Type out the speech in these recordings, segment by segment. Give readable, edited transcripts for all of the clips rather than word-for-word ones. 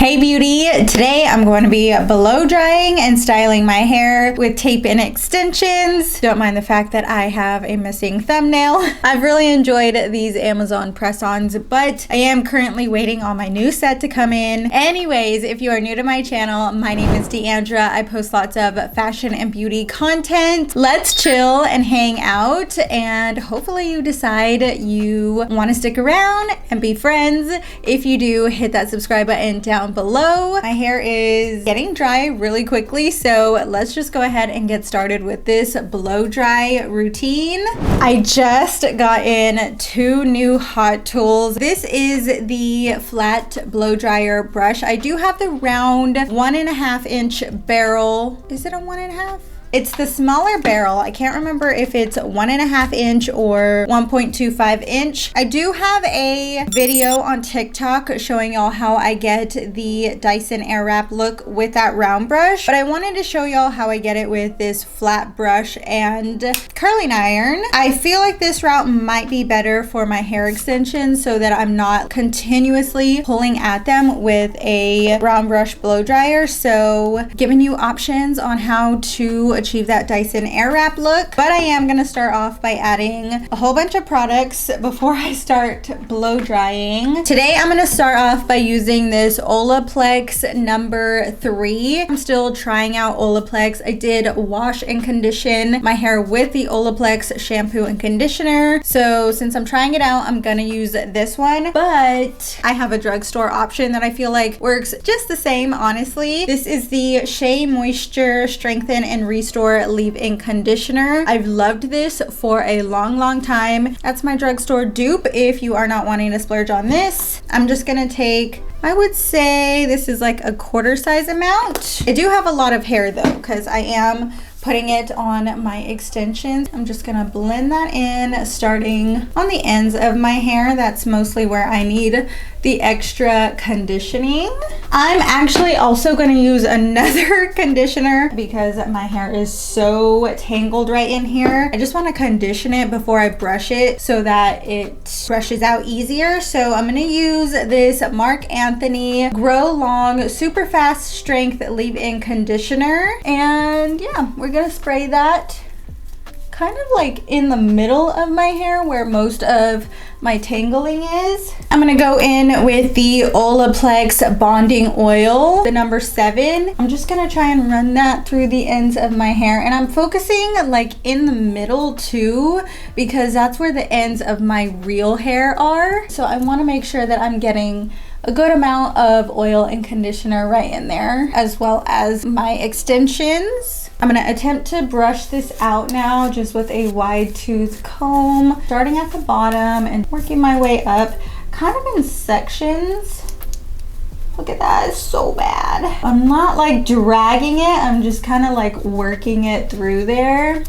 Hey beauty, today I'm going to be blow drying and styling my hair with tape and extensions. Don't mind the fact that I have a missing thumbnail. I've really enjoyed these Amazon press-ons, but I am currently waiting on my new set to come in. Anyways, if you are new to my channel, my name is Deandra. I post lots of fashion and beauty content. Let's chill and hang out, and hopefully you decide you want to stick around and be friends. If you do, hit that subscribe button down below. My hair is getting dry really quickly, so let's just go ahead and get started with this blow dry routine. I just got in two new hot tools. This is the flat blow dryer brush. I do have the round 1.5 inch barrel. Is it a 1.5? It's the smaller barrel. I can't remember if it's 1.5 inch or 1.25 inch. I do have a video on TikTok showing y'all how I get the Dyson Airwrap look with that round brush, but I wanted to show y'all how I get it with this flat brush and curling iron. I feel like this route might be better for my hair extensions so that I'm not continuously pulling at them with a round brush blow dryer. So giving you options on how to achieve that Dyson Airwrap look, but I am going to start off by adding a whole bunch of products before I start blow drying. Today I'm going to start off by using this Olaplex number 3. I'm still trying out Olaplex. I did wash and condition my hair with the Olaplex shampoo and conditioner, so since I'm trying it out, I'm going to use this one, but I have a drugstore option that I feel like works just the same, honestly. This is the Shea Moisture Strengthen and Restore leave-in conditioner. I've loved this for a long time. That's my drugstore dupe if you are not wanting to splurge on this. I'm just gonna take, I would say this is like a quarter size amount. I do have a lot of hair though, because I am putting it on my extensions. I'm just gonna blend that in, starting on the ends of my hair. That's mostly where I need the extra conditioning. I'm actually also gonna use another conditioner because my hair is so tangled right in here. I just wanna condition it before I brush it so that it brushes out easier. So I'm gonna use this Marc Anthony Grow Long Super Fast Strength Leave-In Conditioner. And yeah, we're gonna spray that kind of like in the middle of my hair where most of my tangling is. I'm gonna go in with the Olaplex Bonding Oil, the number 7. I'm just gonna try and run that through the ends of my hair, and I'm focusing like in the middle too because that's where the ends of my real hair are. So I want to make sure that I'm getting a good amount of oil and conditioner right in there, as well as my extensions. I'm gonna attempt to brush this out now just with a wide tooth comb, starting at the bottom and working my way up, kind of in sections. Look at that, it's so bad. I'm not like dragging it, I'm just kind of like working it through there.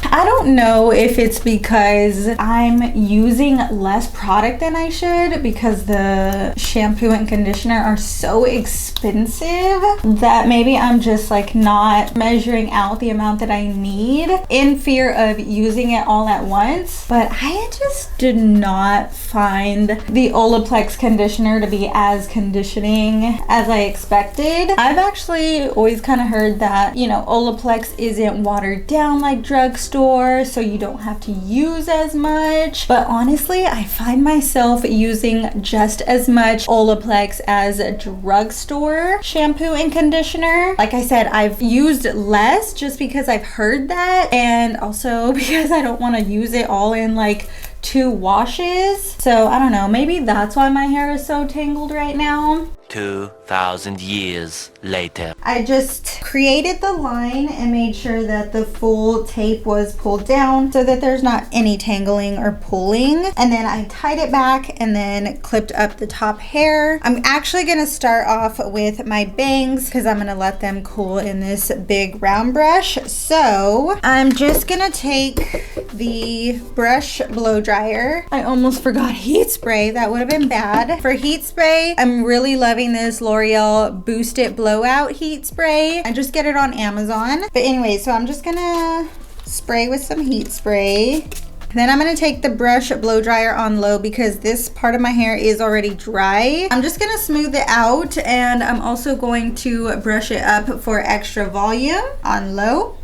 I don't know if it's because I'm using less product than I should because the shampoo and conditioner are so expensive that maybe I'm just like not measuring out the amount that I need in fear of using it all at once. But I just did not find the Olaplex conditioner to be as conditioning as I expected. I've actually always kind of heard that, you know, Olaplex isn't watered down like drugstore, so you don't have to use as much, but honestly I find myself using just as much Olaplex as a drugstore shampoo and conditioner. Like I said, I've used less just because I've heard that, and also because I don't want to use it all in like 2 washes. So I don't know, maybe that's why my hair is so tangled right now. 2,000 years later. I just created the line and made sure that the full tape was pulled down so that there's not any tangling or pulling. And then I tied it back and then clipped up the top hair. I'm actually gonna start off with my bangs because I'm gonna let them cool in this big round brush. So I'm just gonna take the brush blow dryer. I almost forgot heat spray. That would have been bad. For heat spray, I'm really loving this L'Oreal Boost It Blowout heat spray. I just get it on Amazon. But anyway, so I'm just gonna spray with some heat spray. Then I'm gonna take the brush blow dryer on low because this part of my hair is already dry. I'm just gonna smooth it out, and I'm also going to brush it up for extra volume on low.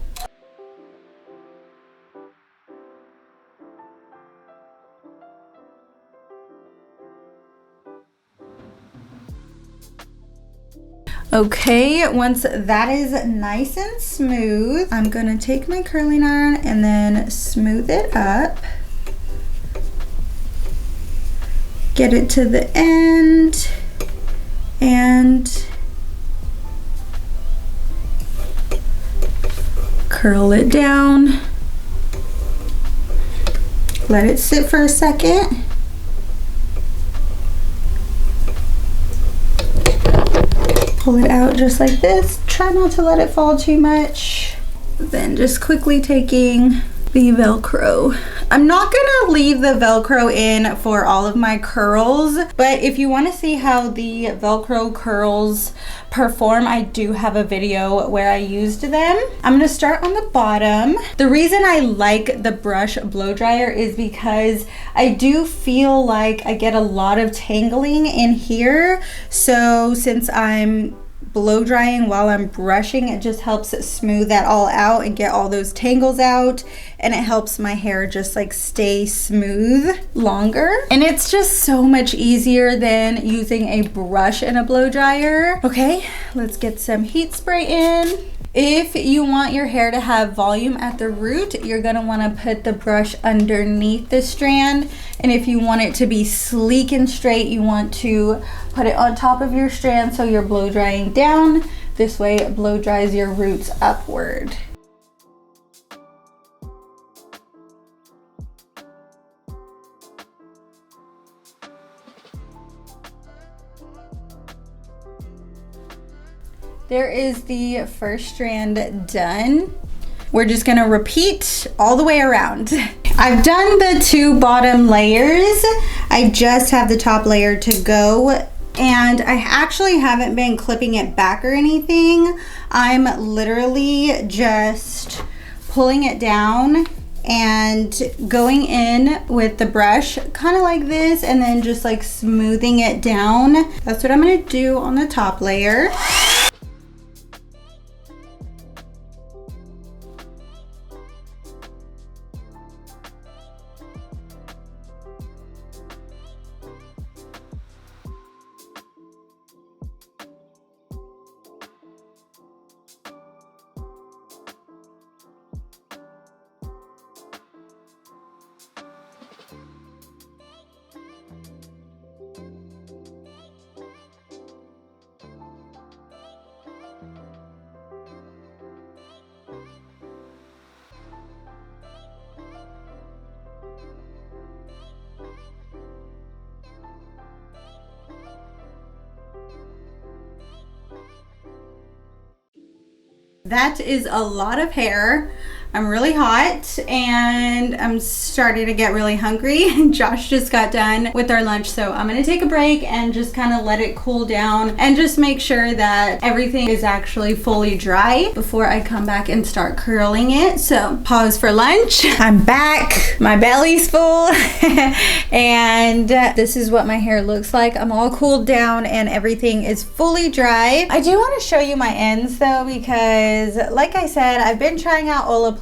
Okay, once that is nice and smooth, I'm gonna take my curling iron and then smooth it up. Get it to the end and curl it down. Let it sit for a second. Pull it out just like this. Try not to let it fall too much. Then just quickly taking the Velcro. I'm not gonna leave the Velcro in for all of my curls, but if you wanna see how the Velcro curls perform, I do have a video where I used them. I'm gonna start on the bottom. The reason I like the brush blow dryer is because I do feel like I get a lot of tangling in here. So since I'm blow drying while I'm brushing, it just helps smooth that all out and get all those tangles out, and it helps my hair just like stay smooth longer. And it's just so much easier than using a brush and a blow dryer. Okay, let's get some heat spray in. If you want your hair to have volume at the root, you're gonna wanna put the brush underneath the strand. And if you want it to be sleek and straight, you want to put it on top of your strand so you're blow drying down. This way it blow dries your roots upward. There is the first strand done. We're just gonna repeat all the way around. I've done the 2 bottom layers. I just have the top layer to go, and I actually haven't been clipping it back or anything. I'm literally just pulling it down and going in with the brush kind of like this, and then just like smoothing it down. That's what I'm gonna do on the top layer. That is a lot of hair. I'm really hot and I'm starting to get really hungry. Josh just got done with our lunch, so I'm gonna take a break and just kind of let it cool down and just make sure that everything is actually fully dry before I come back and start curling it. So pause for lunch. I'm back, my belly's full and this is what my hair looks like. I'm all cooled down and everything is fully dry. I do want to show you my ends though, because like I said, I've been trying out Olaplex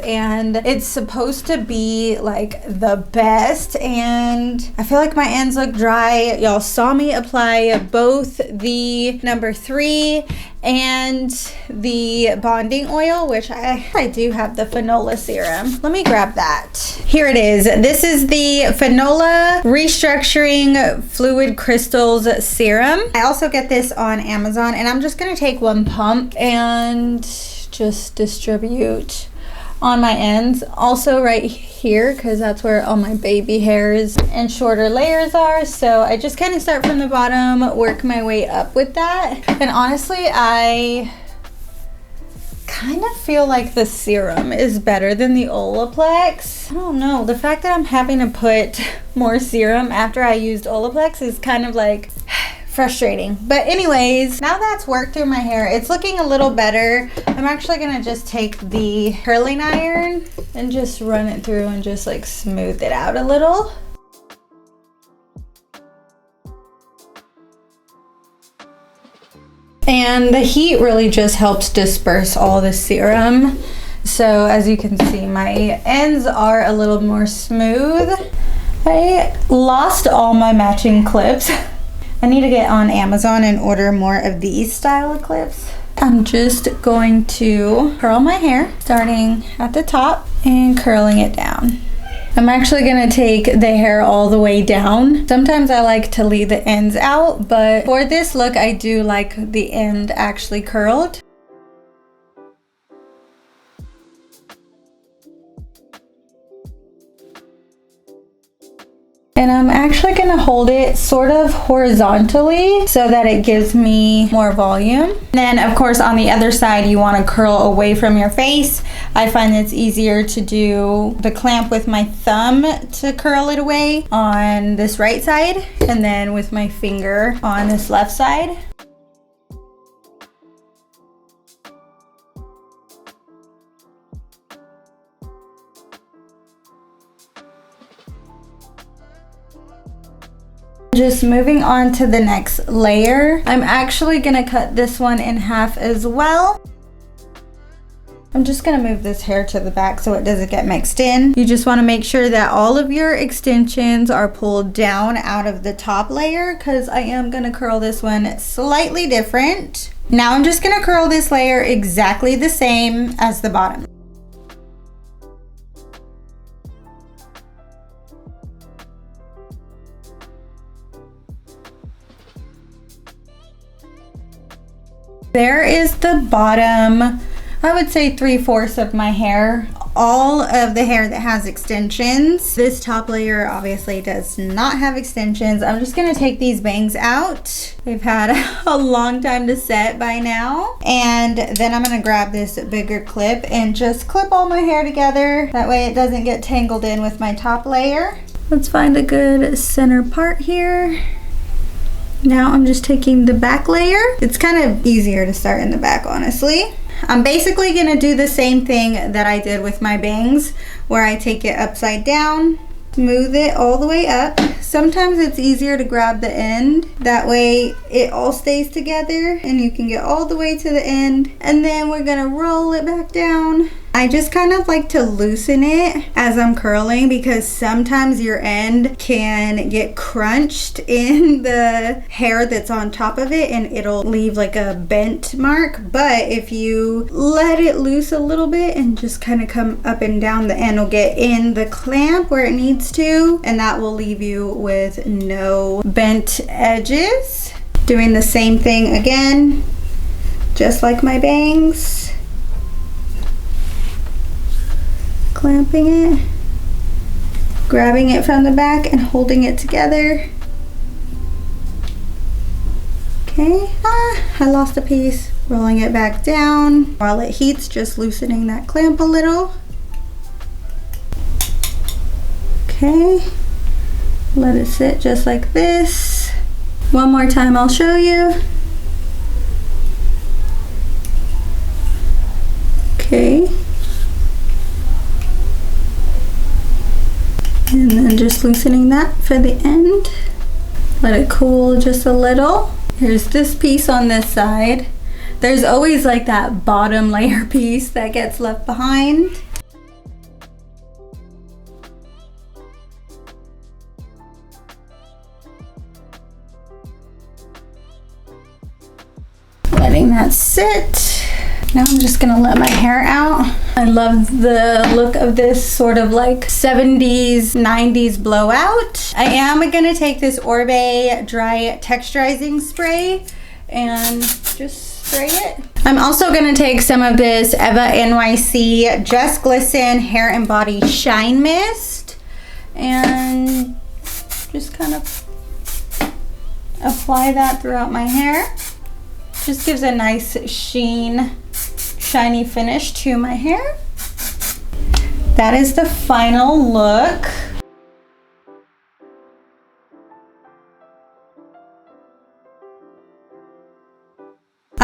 and it's supposed to be like the best, and I feel like my ends look dry. Y'all saw me apply both the number 3 and the bonding oil, which I do have the Fanola serum. Let me grab that. Here it is. This is the Fanola Restructuring Fluid Crystals Serum. I also get this on Amazon, and I'm just gonna take 1 pump and just distribute on my ends, also right here, because that's where all my baby hairs and shorter layers are. So I just kind of start from the bottom, work my way up with that. And honestly, I kind of feel like the serum is better than the Olaplex. I don't know, the fact that I'm having to put more serum after I used Olaplex is kind of like frustrating. But anyways, now that's worked through my hair, it's looking a little better. I'm actually gonna just take the curling iron and just run it through and just like smooth it out a little. And the heat really just helps disperse all the serum. So as you can see, my ends are a little more smooth. I lost all my matching clips. I need to get on Amazon and order more of these style of clips. I'm just going to curl my hair, starting at the top and curling it down. I'm actually gonna take the hair all the way down. Sometimes I like to leave the ends out, but for this look, I do like the end actually curled. And I'm actually gonna hold it sort of horizontally so that it gives me more volume. And then of course on the other side, you wanna curl away from your face. I find it's easier to do the clamp with my thumb to curl it away on this right side, and then with my finger on this left side. Just moving on to the next layer. I'm actually gonna cut this one in half as well. I'm just gonna move this hair to the back so it doesn't get mixed in. You just wanna make sure that all of your extensions are pulled down out of the top layer, because I am gonna curl this one slightly different. Now I'm just gonna curl this layer exactly the same as the bottom. There is the bottom, I would say 3/4 of my hair. All of the hair that has extensions. This top layer obviously does not have extensions. I'm just gonna take these bangs out. They've had a long time to set by now. And then I'm gonna grab this bigger clip and just clip all my hair together. That way it doesn't get tangled in with my top layer. Let's find a good center part here. Now I'm just taking the back layer. It's kind of easier to start in the back, honestly. I'm basically gonna do the same thing that I did with my bangs, where I take it upside down, smooth it all the way up. Sometimes it's easier to grab the end. That way it all stays together and you can get all the way to the end. And then we're gonna roll it back down. I just kind of like to loosen it as I'm curling, because sometimes your end can get crunched in the hair that's on top of it and it'll leave like a bent mark. But if you let it loose a little bit and just kind of come up and down, the end will get in the clamp where it needs to, and that will leave you with no bent edges. Doing the same thing again, just like my bangs. Clamping it, grabbing it from the back and holding it together. Okay, I lost a piece. Rolling it back down. While it heats, just loosening that clamp a little. Okay, let it sit just like this. One more time, I'll show you. Okay. And then just loosening that for the end. Let it cool just a little. Here's this piece on this side. There's always like that bottom layer piece that gets left behind. Letting that sit. Now I'm just gonna let my hair out. I love the look of this sort of like 70s, 90s blowout. I am gonna take this Orbe dry texturizing spray and just spray it. I'm also gonna take some of this Eva NYC Just Glisten Hair and Body Shine Mist and just kind of apply that throughout my hair. Just gives a nice shiny finish to my hair. That is the final look.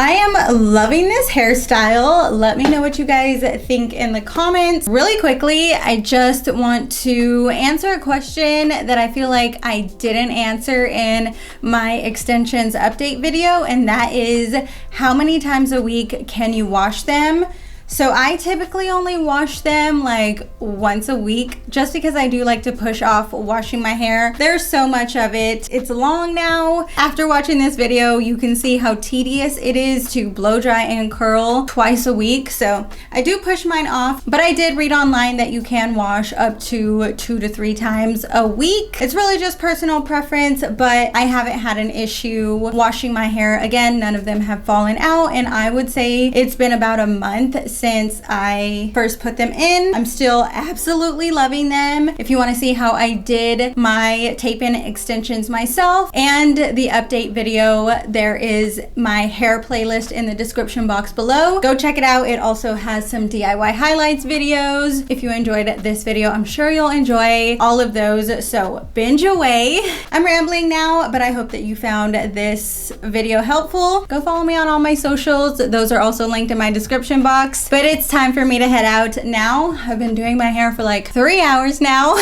I am loving this hairstyle. Let me know what you guys think in the comments. Really quickly, I just want to answer a question that I feel like I didn't answer in my extensions update video, and that is, how many times a week can you wash them? So I typically only wash them like once a week, just because I do like to push off washing my hair. There's so much of it. It's long now. After watching this video, you can see how tedious it is to blow dry and curl twice a week. So I do push mine off, but I did read online that you can wash up to 2 to 3 times a week. It's really just personal preference, but I haven't had an issue washing my hair. Again, none of them have fallen out, and I would say it's been about a month since I first put them in. I'm still absolutely loving them. If you want to see how I did my tape-in extensions myself and the update video, there is my hair playlist in the description box below. Go check it out. It also has some DIY highlights videos. If you enjoyed this video, I'm sure you'll enjoy all of those, so binge away. I'm rambling now, but I hope that you found this video helpful. Go follow me on all my socials. Those are also linked in my description box. But it's time for me to head out now. I've been doing my hair for like 3 hours now.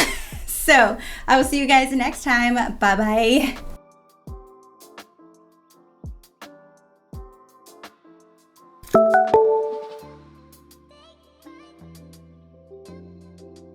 So I will see you guys next time. Bye bye.